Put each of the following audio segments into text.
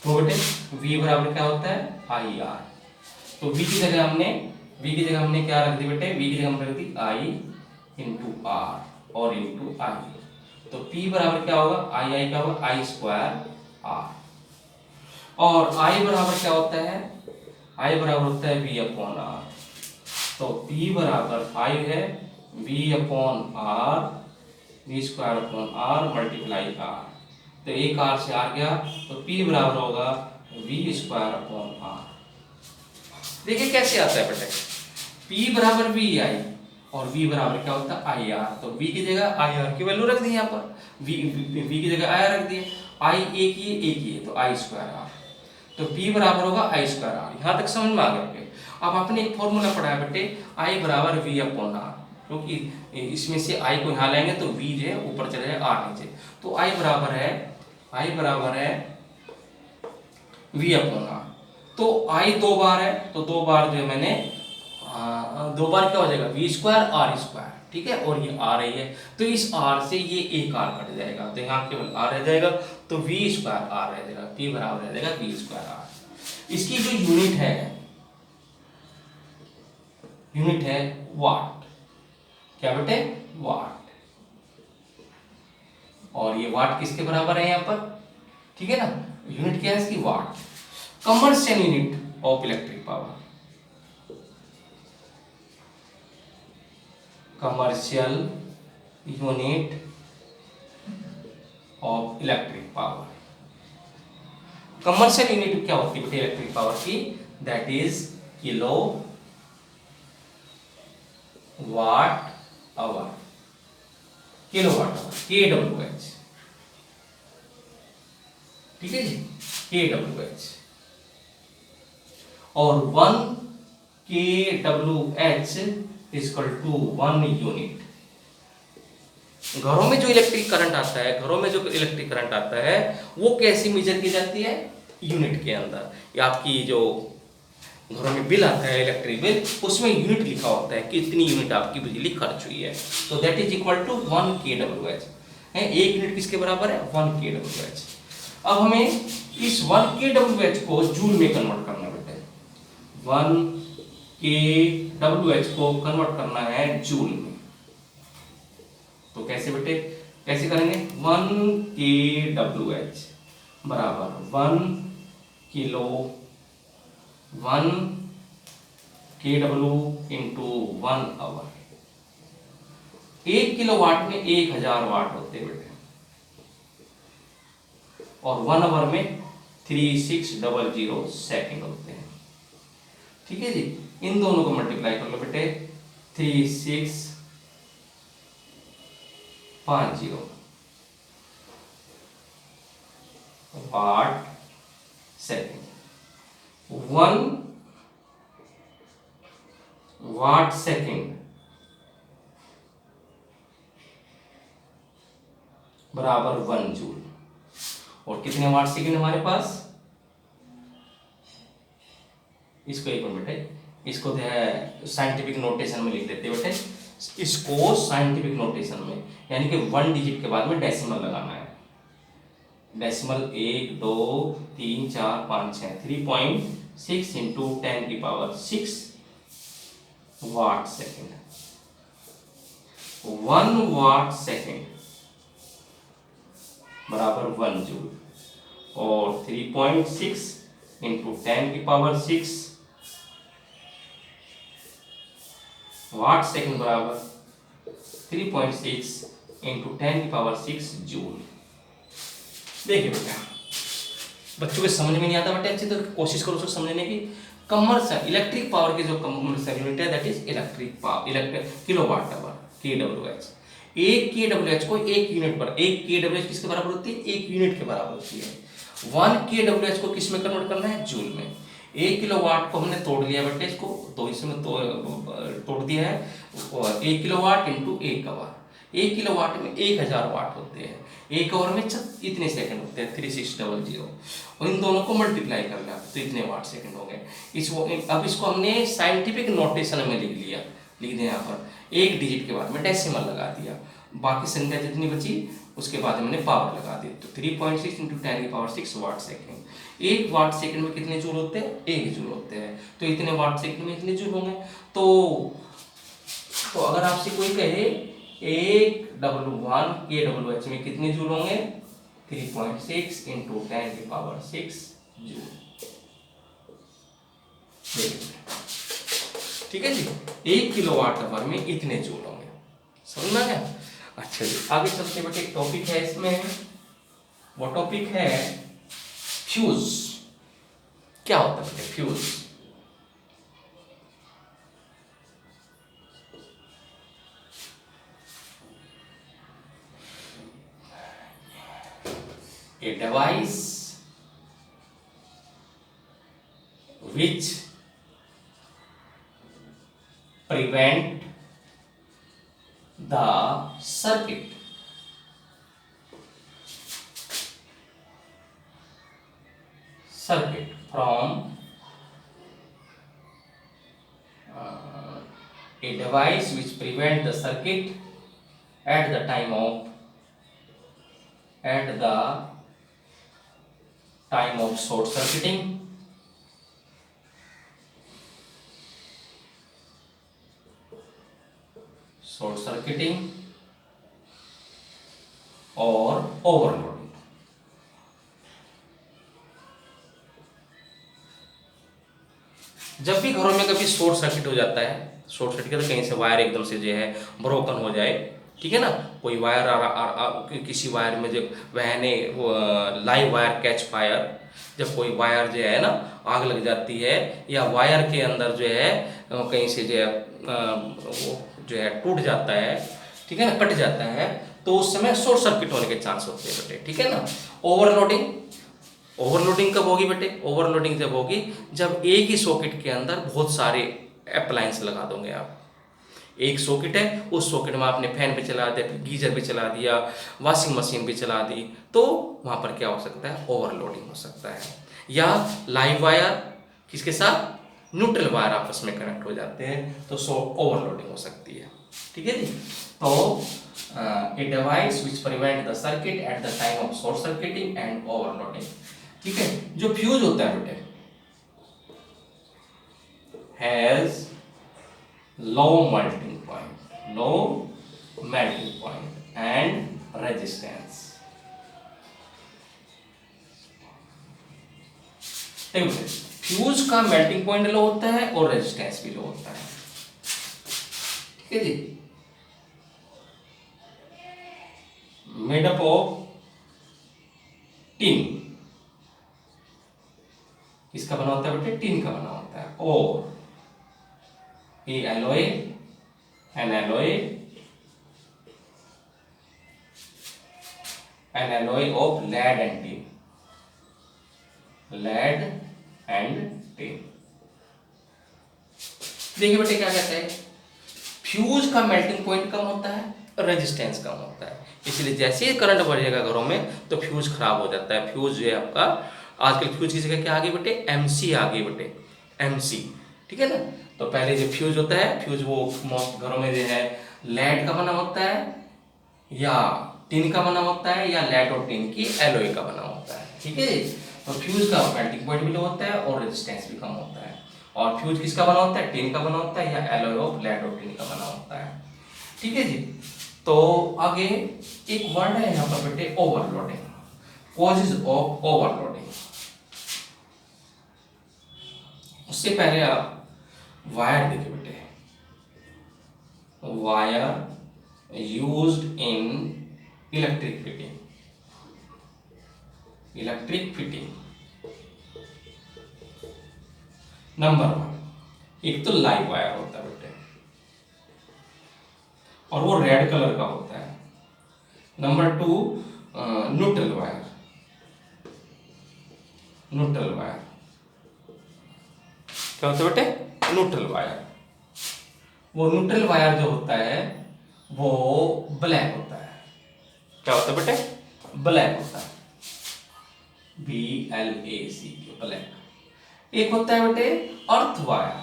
तो बेटे v बराबर क्या होता है आई आर। तो v की जगह हमने क्या रख दी बेटे, v की जगह हमने रख दी i इंटू आर और इंटू आई। तो p बराबर क्या होगा, आई क्या होगा आई स्क्वायर आर। और i बराबर क्या होता है, i बराबर होता है v अपॉन आर। तो p बराबर i है v upon R, V square upon R multiply R. तो एक आर से आर गया, तो p बराबर होगा v स्क्वायर अपॉन आर। देखिए कैसे आता है बेटे, p बराबर वी आई और v बराबर क्या होता है आई आर। तो v की जगह आई आर की वैल्यू रख दी यहाँ पर, v की जगह आई आर रख दिए, आई एक ही है तो आई स्क्वायर आर। तो p बराबर होगा आई स्क्वायर आर। यहाँ तक समझ में आ गया बेटे। अब आपने एक फॉर्मूला पढ़ा है बेटे, i बराबर v अपॉन आर, क्योंकि इसमें से i को यहाँ लाएंगे तो v जो है ऊपर चले जाए r नीचे। तो i बराबर है v अपॉन आर। तो i दो बार है, तो दो बार जो है मैंने दो बार क्या हो जाएगा v स्क्वायर आर स्क्वायर, ठीक है। और ये आ रही है तो इस r से ये एक r कट जाएगा, तो यहाँ केवल r रह जाएगा, तो v स्क्वायर r रह जाएगा, p बराबर रह जाएगा v स्क्वायर r। इसकी जो यूनिट है वाट, क्या बेटे वाट। और ये वाट किसके बराबर है यहाँ पर, ठीक है ना, यूनिट क्या है इसकी watt. Commercial unit of electric power, commercial unit of electric power. Commercial unit क्या होती है बेटे इलेक्ट्रिक पावर की, that is kilo watt hour, kilo watt hour, KWH, ठीक है जी, KWH। और 1 KWH इक्वल टू 1 यूनिट। घरों में जो इलेक्ट्रिक करंट आता है, वो कैसे मेजर की जाती है, यूनिट के अंदर। या आपकी जो घरों में बिल आता है इलेक्ट्रिक बिल, उसमें यूनिट लिखा होता है कि इतनी यूनिट आपकी बिजली खर्च हुई है। तो that is equal to 1 KWH है। एक यूनिट किसके बराबर है, 1 KWH। अब हमें इस 1 KWH को जूल में कन्वर्ट करना बेटा, 1 KWH को कन्वर्ट करना है जूल में। तो कैसे बेटे, कैसे करेंगे, 1 KWH बराबर 1 KW इंटू 1 आवर। 1 किलोवाट में 1000 वाट होते हैं बेटे, और 1 आवर में 3600 सेकंड होते हैं, ठीक है जी। इन दोनों को मल्टीप्लाई कर लो बेटे, 3650 वाट सेकंड। 1 वाट सेकंड बराबर 1 जूल। और कितने वाट सेकंड हमारे पास, इसको एक मिनट बेटे, इसको जो है साइंटिफिक नोटेशन में लिख देते बेटे। इसको साइंटिफिक नोटेशन में, यानी कि 1 डिजिट के बाद में डेसिमल लगाना है। डेसिमल 1 2 3 4 5 6, 3.6 इंटू 10 की power 6 watt second. 1 watt second बराबर 1 जूल, और 3.6 इंटू 10 की पावर 6 वाट सेकेंड बराबर 3.6 इंटू 10 की पावर 6 जूल। देखिए बेटा, बच्चों के समझ में नहीं आता बेटा अच्छी, तो कोशिश करो उसको समझने की। कमर्शियल इलेक्ट्रिक पावर की जो कमर्शियल यूनिट है that is electric power, kilowatt hour, KWH। एक KWH को एक यूनिट पर, एक KWH किसके बराबर होती है, एक यूनिट के बराबर होती है। 1 KWH को किस में कन्वर्ट करना है, जूल में। 1 किलोवाट को हमने तोड़ लिया बेटे, इसको तो इसमें तोड़ दिया है। 1 किलोवाट इंटू 1 आवर। 1 किलोवाट में 1000 वाट होते हैं, 1 आवर में इतने सेकंड होते हैं, 3600। और इन दोनों को मल्टीप्लाई कर लिया तो इतने वाट सेकंड हो गए। अब इसको हमने साइंटिफिक नोटेशन में लिख दिया, यहाँ पर 1 डिजिट के बाद में डेसिमल लगा दिया। बाकी संख्या जितनी बची उसके बाद हमने पावर लगा दी, तो 3.6 into 10⁶ watt second. 1 watt second में कितने जूल होते हैं? 1 जूल होते हैं। तो इतने वाट सेकेंड में इतने जूल होंगे। तो अगर आपसे कोई कहे 1W1 kWh में कितने जूल होंगे? 3.6 इंटू 10⁶ जूल। ठीक है जी, 1 किलोवाट आवर में इतने जूल होंगे। समझ में आ गया? अच्छा जी, आगे चलते बेटे, एक टॉपिक है इसमें, वो टॉपिक है फ्यूज। क्या होता है बेटे fuse? A device which prevent the circuit from a device which prevent the circuit at the time of short circuiting or overloading। जब भी घरों में कभी शॉर्ट सर्किट हो जाता है, शॉर्ट सर्किट तो कहीं से वायर एकदम से जो है ब्रोकन हो जाए, ठीक है ना, कोई वायर किसी वायर में जो बहने लाइव वायर कैच फायर, जब कोई वायर जो है ना आग लग जाती है, या वायर के अंदर जो है कहीं से जो है वो जो है टूट जाता है, ठीक है ना, कट जाता है, तो उस समय शॉर्ट सर्किट होने के चांस होते हैं बेटे। ठीक है ना। ओवरलोडिंग कब होगी बेटे? ओवरलोडिंग जब होगी जब एक ही सॉकेट के अंदर बहुत सारे अप्लायंस लगा दोगे आप। एक सॉकेट है, उस सॉकेट में आपने फैन भी चला दिया, गीजर भी चला दिया, वॉशिंग मशीन भी चला दी, तो वहां पर क्या हो सकता है? ओवरलोडिंग हो सकता है। या लाइव वायर किसके साथ? न्यूट्रल वायर आपस में कनेक्ट हो जाते हैं, तो ओवरलोडिंग हो सकती है। ठीक है जी। तो a device which prevent the circuit at the time of short circuiting and overloading। ठीक है। जो फ्यूज होता है बेटे has low melting point and resistance। Fuse का मेल्टिंग पॉइंट लो होता है और रेजिस्टेंस भी लो होता है। ठीक है जी। मेड अप ऑफ टिन, किसका बना होता है बेटे? टिन का बना होता है। और an alloy of lead and tin। देखिए बेटे क्या कहते हैं, फ्यूज का मेल्टिंग पॉइंट कम होता है, रेजिस्टेंस कम होता है, इसलिए जैसे ही करंट बढ़ेगा घरों में तो फ्यूज खराब हो जाता है। फ्यूज जो है आपका, आजकल फ्यूज की जगह क्या आ गई बेटे? एमसी आ गई बेटे, एमसी। ठीक है ना। तो पहले जो फ्यूज होता है, फ्यूज वो घरों में जो है लेड का बना होता है या टिन का बना होता है, या लेड और टिन की एलॉय का बना होता है। ठीक है। तो फ्यूज का मेल्टिंग पॉइंट भी लो होता है और रेजिस्टेंस भी कम होता है। और फ्यूज किसका बना होता है? टिन का बना होता है या एलॉय ऑफ लेड और टिन का बना होता है। ठीक है जी। तो आगे एक वर्ड है यहाँ पर बेटे, ओवरलोडिंग। Causes of overloading. उससे पहले आप वायर देखिए बेटे, wire used in electric fitting. Number 1, एक तो लाइव वायर होता है बेटे, और वो रेड कलर का होता है। Number 2, neutral wire. क्या होता है बेटे? Neutral wire. वो न्यूट्रल वायर जो होता है वो ब्लैक होता है। क्या होता है बेटे? ब्लैक होता है, BLAC, ब्लैक। एक होता है बेटे अर्थ वायर।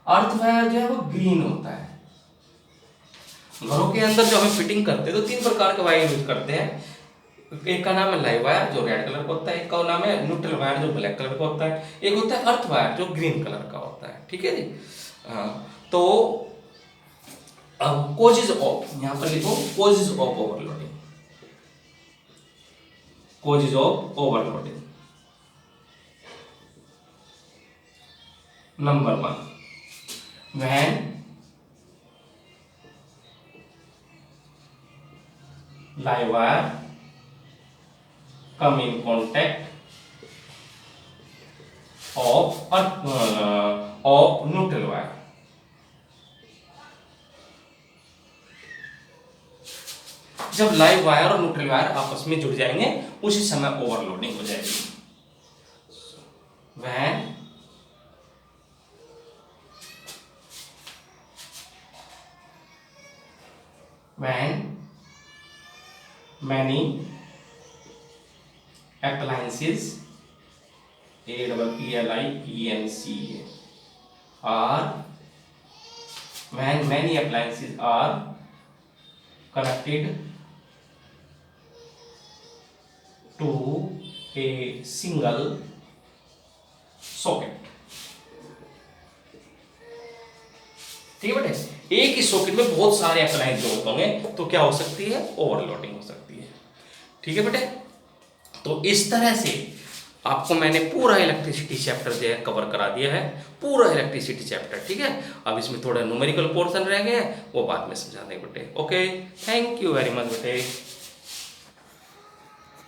अर्थ वायर जो है वो ग्रीन होता है। घरों के अंदर जो हमें फिटिंग करते हैं तो 3 प्रकार के वायर यूज करते हैं। एक का नाम है लाइव वायर जो रेड कलर का होता है, एक का नाम है न्यूट्रल वायर जो ब्लैक कलर का होता है, एक होता है अर्थ वायर जो ग्रीन कलर का होता है। ठीक है जी। तो अब कॉजेज ऑफ, यहां पर लिखो causes of overloading. Causes of overloading number 1, when live wire come in contact of neutral wire। जब लाइव वायर और न्यूट्रल वायर आपस में जुड़ जाएंगे उसी समय ओवरलोडिंग हो जाएगी। when many appliances when many appliances are connected to a single socket। ठीक है बेटे, एक ही सॉकेट में बहुत सारे अप्लायंस जोड़ते होंगे तो क्या हो सकती है, ओवरलोडिंग हो सकती है। ठीक है बेटे, तो इस तरह से आपको मैंने पूरा इलेक्ट्रिसिटी चैप्टर जो है कवर करा दिया है, पूरा इलेक्ट्रिसिटी चैप्टर। ठीक है, अब इसमें थोड़ा न्यूमेरिकल पोर्शन रह गया है, वो बाद में समझा देंगे बेटे। Okay, thank you very much बेटे।